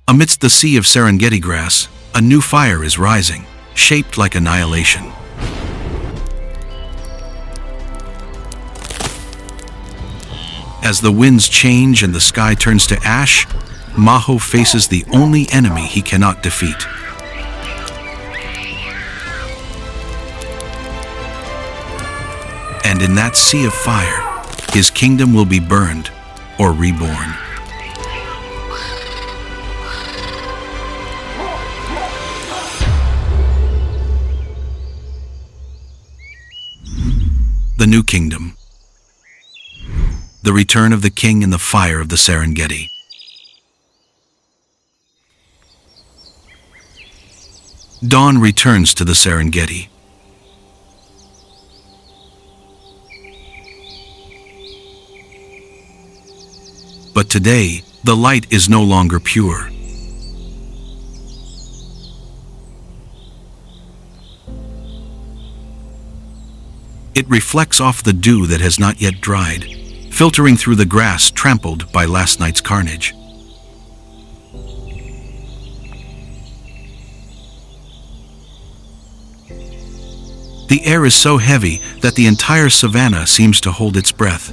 Amidst the sea of Serengeti grass, a new fire is rising, shaped like annihilation. As the winds change and the sky turns to ash, Maho faces the only enemy he cannot defeat. And in that sea of fire, his kingdom will be burned or reborn. The New Kingdom. The return of the king in the fire of the Serengeti. Dawn returns to the Serengeti. But today, the light is no longer pure. It reflects off the dew that has not yet dried, filtering through the grass trampled by last night's carnage. The air is so heavy that the entire savanna seems to hold its breath.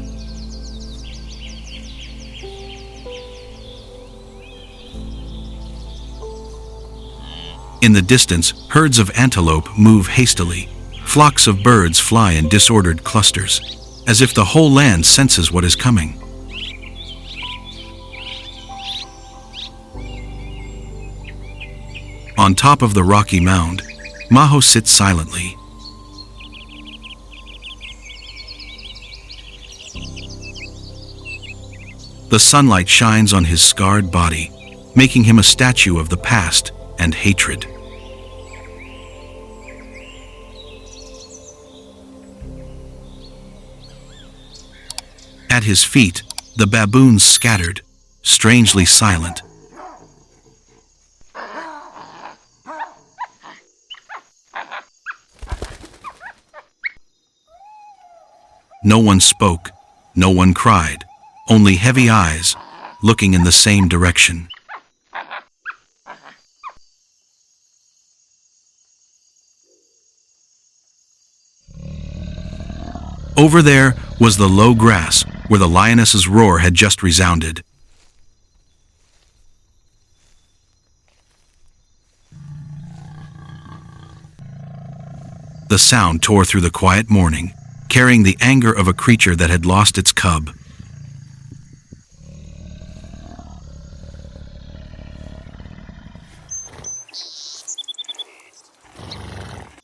In the distance, herds of antelope move hastily. Flocks of birds fly in disordered clusters, as if the whole land senses what is coming. On top of the rocky mound, Maho sits silently. The sunlight shines on his scarred body, making him a statue of the past and hatred. At his feet, the baboons scattered, strangely silent. No one spoke, no one cried, only heavy eyes, looking in the same direction. Over there was the low grass where the lioness's roar had just resounded. The sound tore through the quiet morning, carrying the anger of a creature that had lost its cub.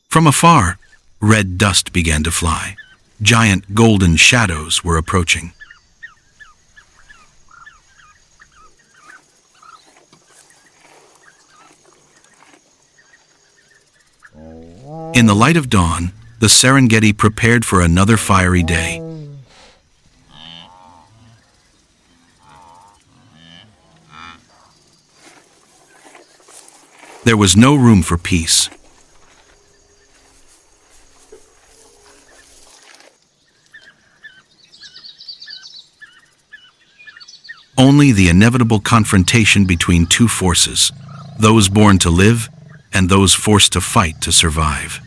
From afar, red dust began to fly. Giant golden shadows were approaching. In the light of dawn, the Serengeti prepared for another fiery day. There was no room for peace. Only the inevitable confrontation between two forces, those born to live and those forced to fight to survive.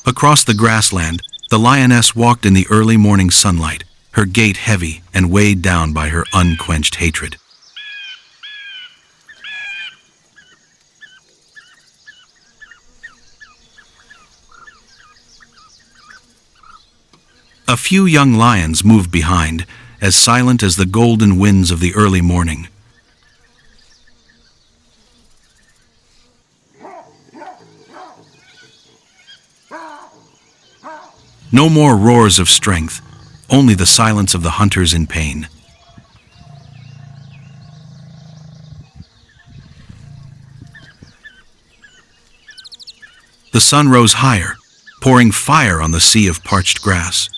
Across the grassland, the lioness walked in the early morning sunlight, her gait heavy and weighed down by her unquenched hatred. A few young lions moved behind, as silent as the golden winds of the early morning. No more roars of strength, only the silence of the hunters in pain. The sun rose higher, pouring fire on the sea of parched grass.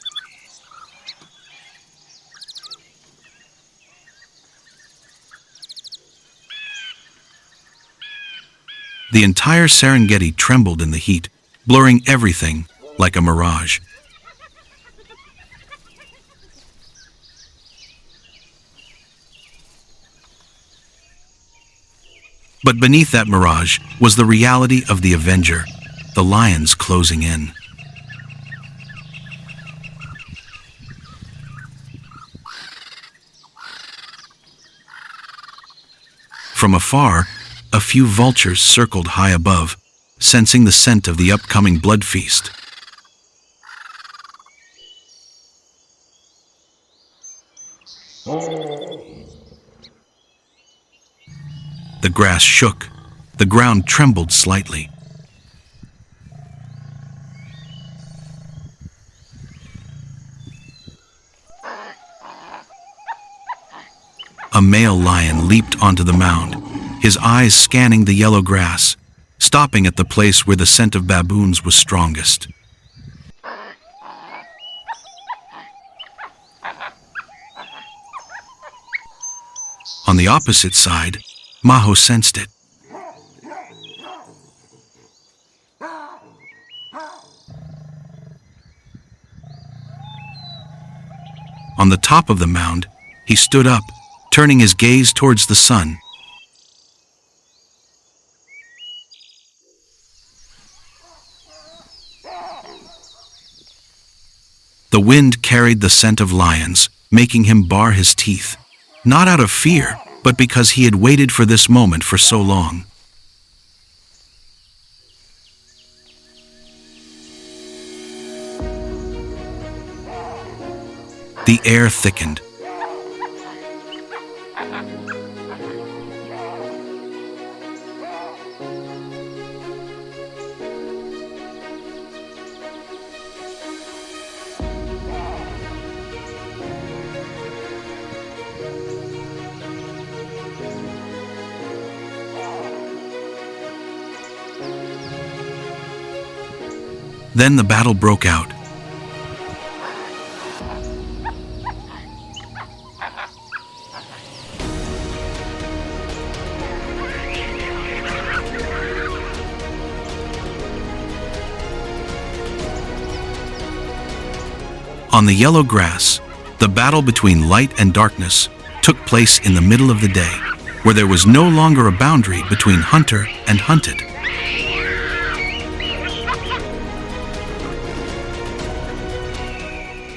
The entire Serengeti trembled in the heat, blurring everything like a mirage. But beneath that mirage was the reality of the Avenger, the lions closing in. From afar, a few vultures circled high above, sensing the scent of the upcoming blood feast. The grass shook, the ground trembled slightly. A male lion leaped onto the mound, his eyes scanning the yellow grass, stopping at the place where the scent of baboons was strongest. On the opposite side, Maho sensed it. On the top of the mound, he stood up, turning his gaze towards the sun. The wind carried the scent of lions, making him bar his teeth, not out of fear, but because he had waited for this moment for so long. The air thickened. Then the battle broke out. On the yellow grass, the battle between light and darkness took place in the middle of the day, where there was no longer a boundary between hunter and hunted.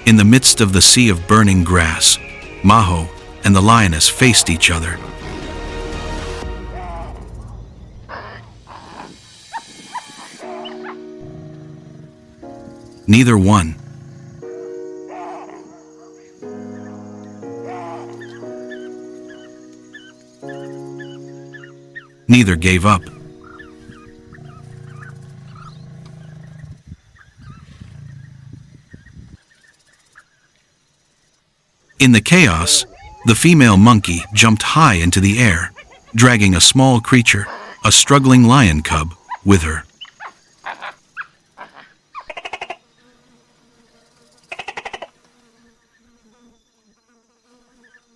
In the midst of the sea of burning grass, Maho and the lioness faced each other. Neither won. Neither gave up. In the chaos, the female monkey jumped high into the air, dragging a small creature, a struggling lion cub, with her.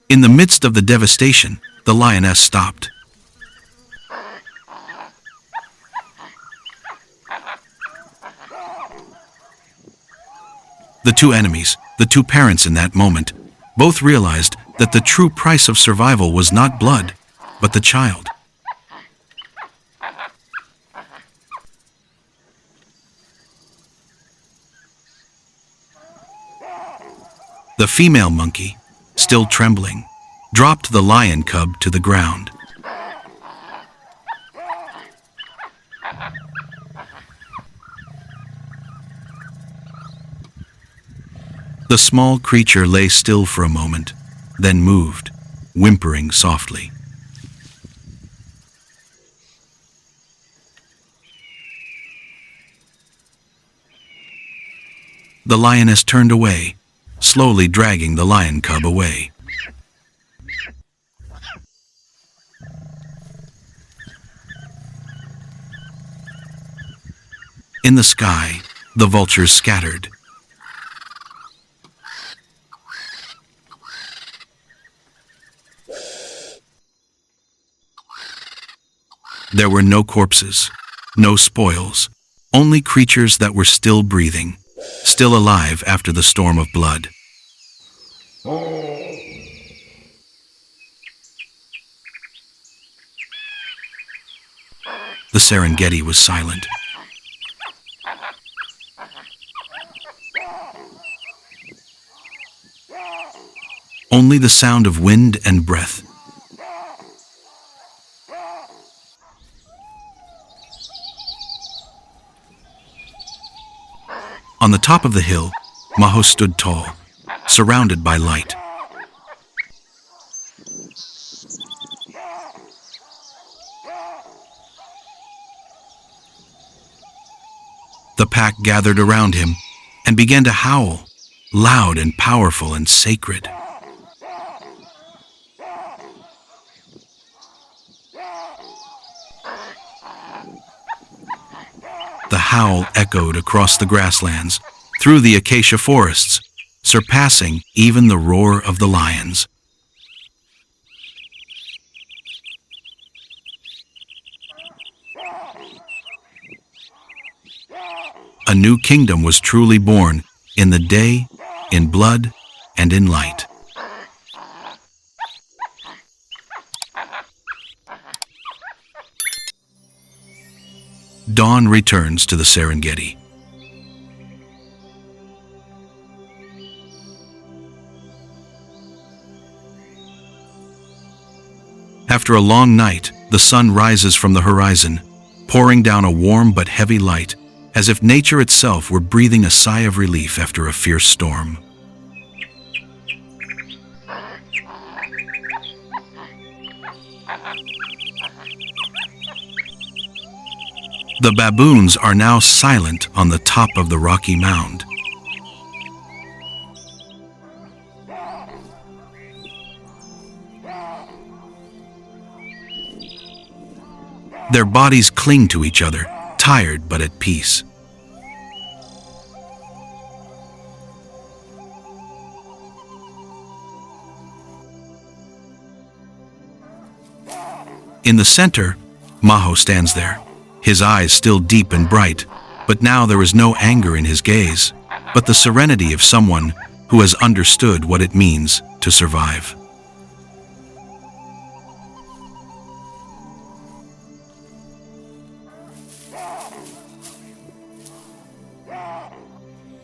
In the midst of the devastation, the lioness stopped. The two enemies, the two parents in that moment, both realized that the true price of survival was not blood, but the child. The female monkey, still trembling, dropped the lion cub to the ground. The small creature lay still for a moment, then moved, whimpering softly. The lioness turned away, slowly dragging the lion cub away. In the sky, the vultures scattered. There were no corpses, no spoils, only creatures that were still breathing, still alive after the storm of blood. The Serengeti was silent. Only the sound of wind and breath. On the top of the hill, Maho stood tall, surrounded by light. The pack gathered around him and began to howl, loud and powerful and sacred. The howl echoed across the grasslands, through the acacia forests, surpassing even the roar of the lions. A new kingdom was truly born in the day, in blood, and in light. Dawn returns to the Serengeti. After a long night, the sun rises from the horizon, pouring down a warm but heavy light, as if nature itself were breathing a sigh of relief after a fierce storm. The baboons are now silent on the top of the rocky mound. Their bodies cling to each other, tired but at peace. In the center, Maho stands there, his eyes still deep and bright, but now there is no anger in his gaze, but the serenity of someone who has understood what it means to survive.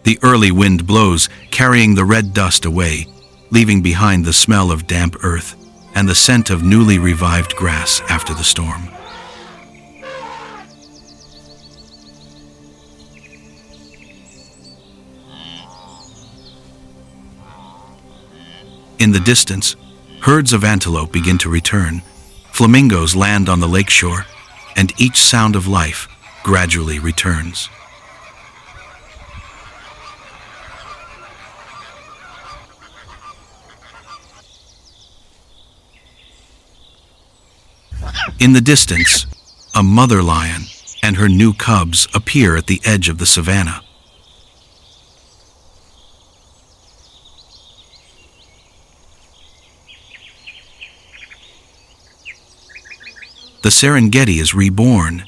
The early wind blows, carrying the red dust away, leaving behind the smell of damp earth and the scent of newly revived grass after the storm. In the distance, herds of antelope begin to return, flamingos land on the lakeshore, and each sound of life gradually returns. In the distance, a mother lion and her new cubs appear at the edge of the savanna. The Serengeti is reborn,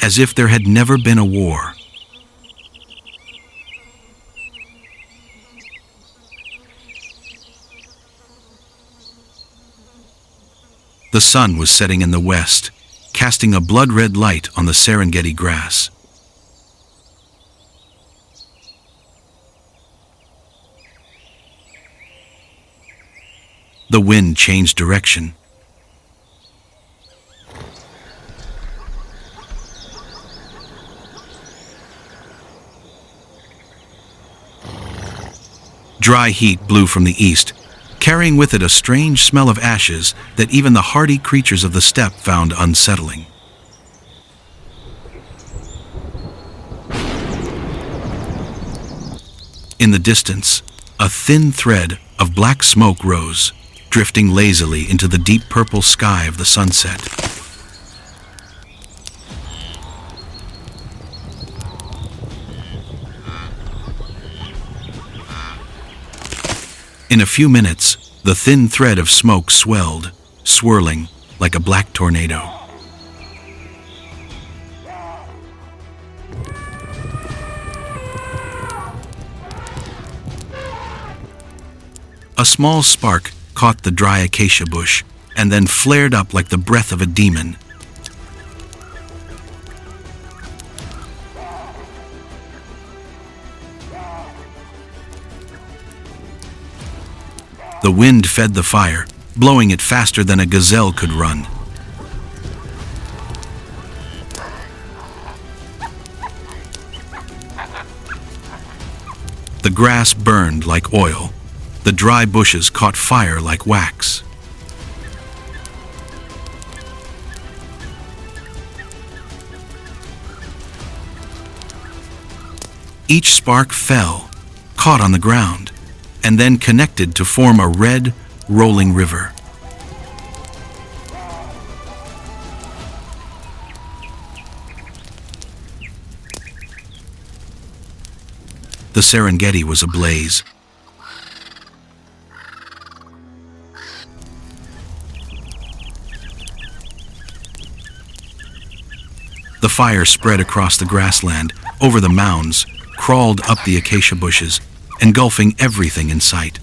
as if there had never been a war. The sun was setting in the west, casting a blood-red light on the Serengeti grass. The wind changed direction. Dry heat blew from the east, carrying with it a strange smell of ashes that even the hardy creatures of the steppe found unsettling. In the distance, a thin thread of black smoke rose, drifting lazily into the deep purple sky of the sunset. In a few minutes, the thin thread of smoke swelled, swirling like a black tornado. A small spark caught the dry acacia bush and then flared up like the breath of a demon. The wind fed the fire, blowing it faster than a gazelle could run. The grass burned like oil. The dry bushes caught fire like wax. Each spark fell, caught on the ground, and then connected to form a red, rolling river. The Serengeti was ablaze. The fire spread across the grassland, over the mounds, crawled up the acacia bushes, engulfing everything in sight.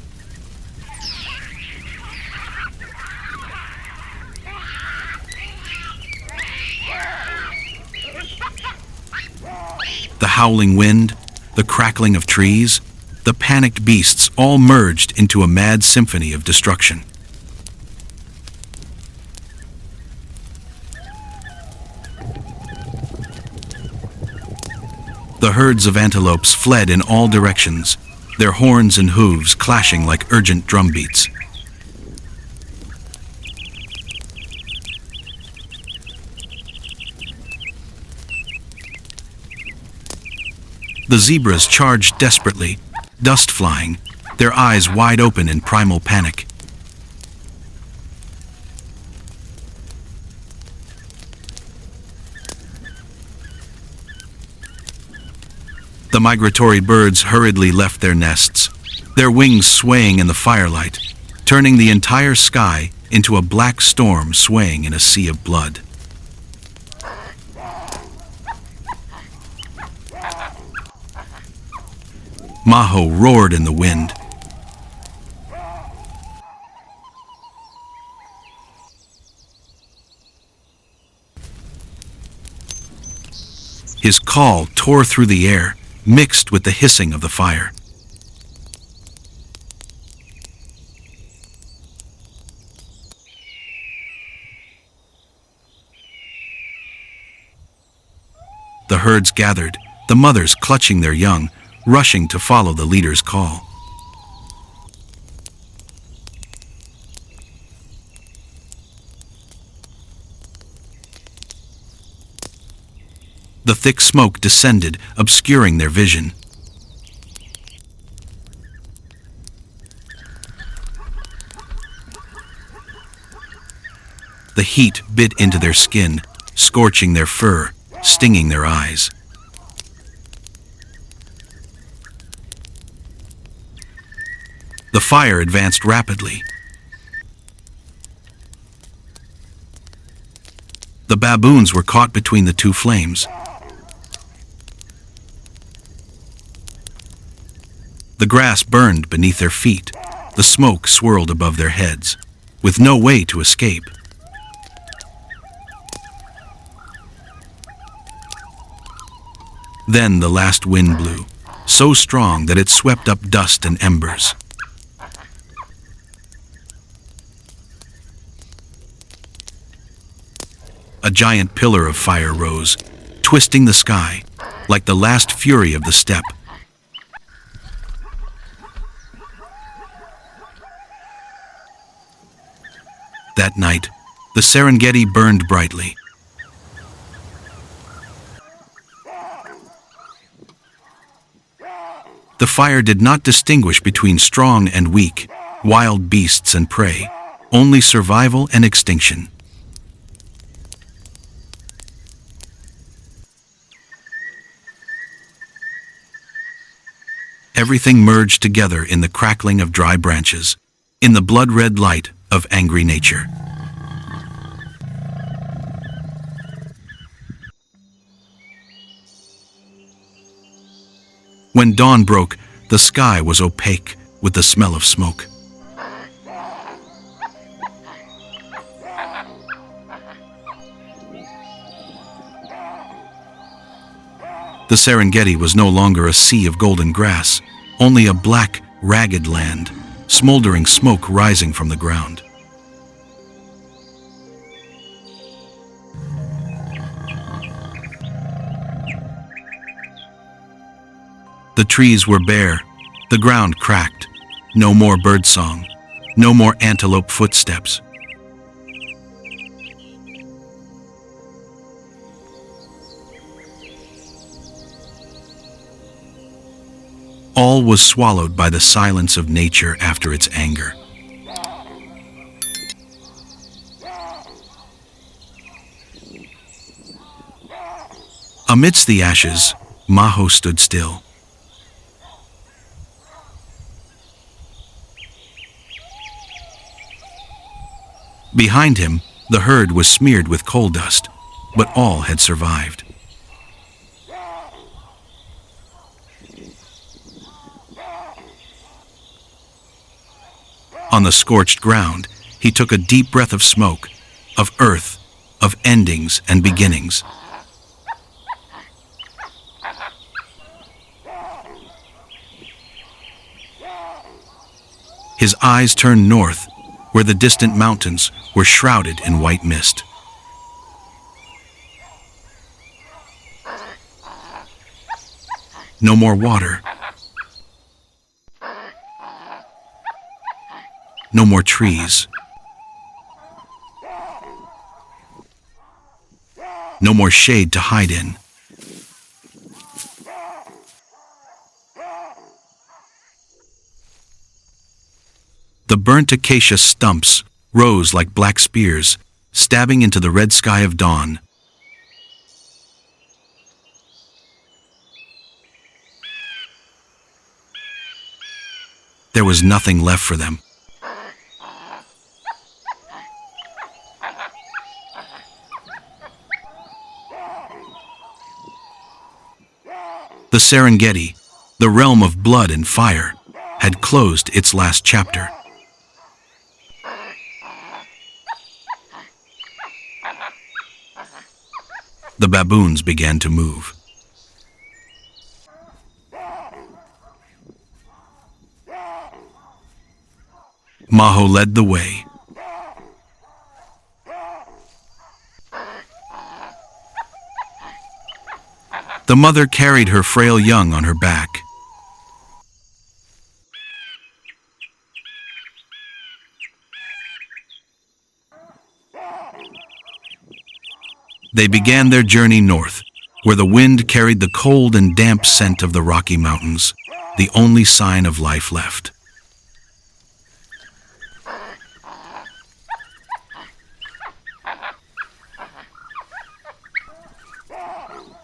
The howling wind, the crackling of trees, the panicked beasts all merged into a mad symphony of destruction. The herds of antelopes fled in all directions, their horns and hooves clashing like urgent drumbeats. The zebras charged desperately, dust flying, their eyes wide open in primal panic. The migratory birds hurriedly left their nests, their wings swaying in the firelight, turning the entire sky into a black storm swaying in a sea of blood. Maho roared in the wind. His call tore through the air, mixed with the hissing of the fire. The herds gathered, the mothers clutching their young, rushing to follow the leader's call. The thick smoke descended, obscuring their vision. The heat bit into their skin, scorching their fur, stinging their eyes. The fire advanced rapidly. The baboons were caught between the two flames. The grass burned beneath their feet. The smoke swirled above their heads, with no way to escape. Then the last wind blew, so strong that it swept up dust and embers. A giant pillar of fire rose, twisting the sky, like the last fury of the steppe. That night, the Serengeti burned brightly. The fire did not distinguish between strong and weak, wild beasts and prey, only survival and extinction. Everything merged together in the crackling of dry branches, in the blood-red light of angry nature. When dawn broke, the sky was opaque with the smell of smoke. The Serengeti was no longer a sea of golden grass, only a black, ragged land, smoldering smoke rising from the ground. The trees were bare, the ground cracked. No more birdsong, no more antelope footsteps. All was swallowed by the silence of nature after its anger. Amidst the ashes, Maho stood still. Behind him, the herd was smeared with coal dust, but all had survived. On the scorched ground, he took a deep breath of smoke, of earth, of endings and beginnings. His eyes turned north, where the distant mountains were shrouded in white mist. No more water. No more trees. No more shade to hide in. The burnt acacia stumps rose like black spears, stabbing into the red sky of dawn. There was nothing left for them. The Serengeti, the realm of blood and fire, had closed its last chapter. The baboons began to move. Maho led the way. The mother carried her frail young on her back. They began their journey north, where the wind carried the cold and damp scent of the Rocky Mountains, the only sign of life left.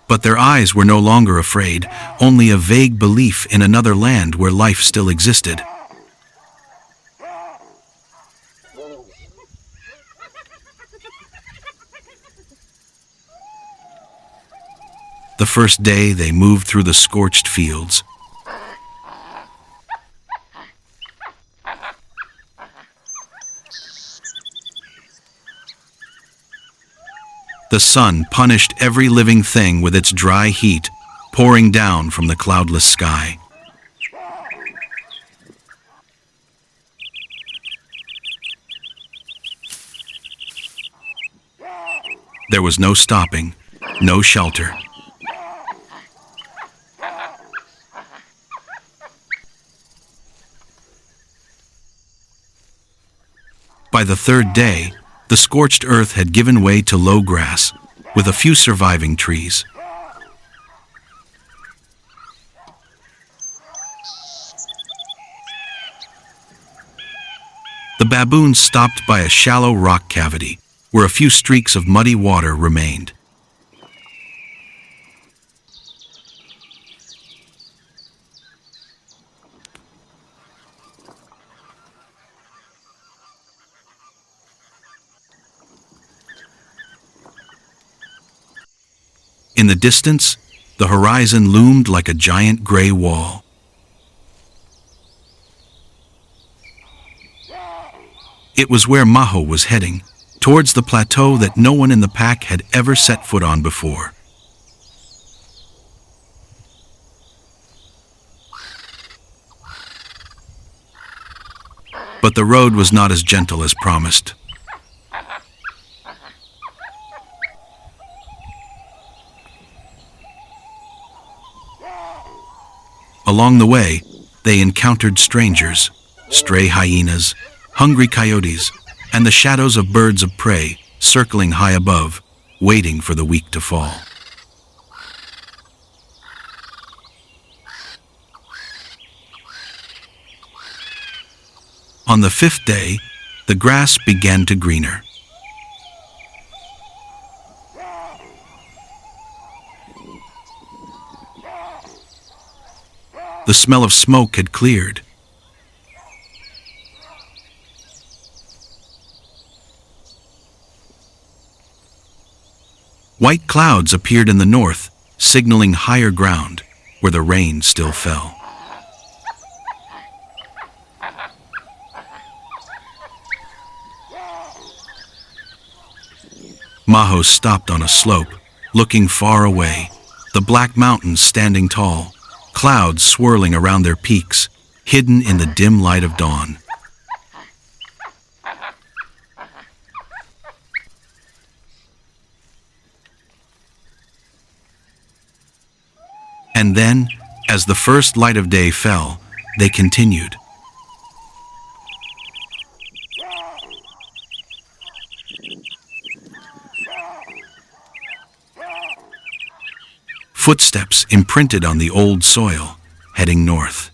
But their eyes were no longer afraid, only a vague belief in another land where life still existed. The first day they moved through the scorched fields. The sun punished every living thing with its dry heat, pouring down from the cloudless sky. There was no stopping, no shelter. By the third day, the scorched earth had given way to low grass, with a few surviving trees. The baboons stopped by a shallow rock cavity, where a few streaks of muddy water remained. In the distance, the horizon loomed like a giant gray wall. It was where Maho was heading, towards the plateau that no one in the pack had ever set foot on before. But the road was not as gentle as promised. Along the way, they encountered strangers, stray hyenas, hungry coyotes, and the shadows of birds of prey circling high above, waiting for the weak to fall. On the 5th day, the grass began to greener. The smell of smoke had cleared. White clouds appeared in the north, signaling higher ground, where the rain still fell. Maho stopped on a slope, looking far away, the black mountains standing tall, clouds swirling around their peaks, hidden in the dim light of dawn. And then, as the first light of day fell, they continued. Footsteps imprinted on the old soil, heading north.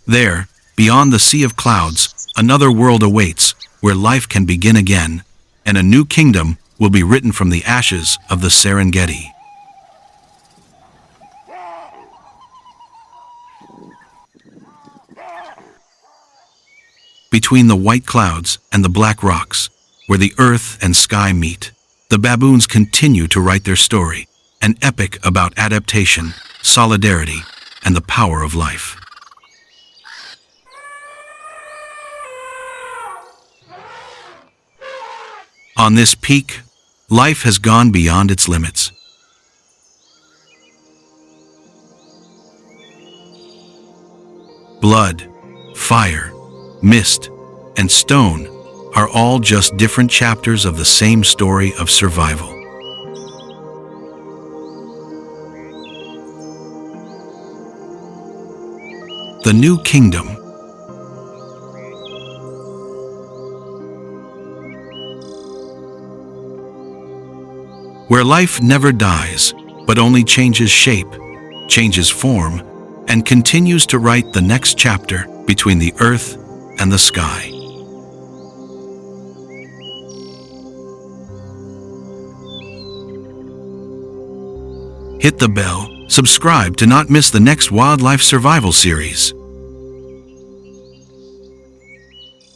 There, beyond the sea of clouds, another world awaits, where life can begin again, and a new kingdom will be written from the ashes of the Serengeti. Between the white clouds and the black rocks, where the earth and sky meet, the baboons continue to write their story, an epic about adaptation, solidarity, and the power of life. On this peak, life has gone beyond its limits. Blood, fire, mist, and stone are all just different chapters of the same story of survival. The New Kingdom. Where life never dies, but only changes shape, changes form, and continues to write the next chapter between the earth and the sky. Hit the bell, subscribe to not miss the next wildlife survival series.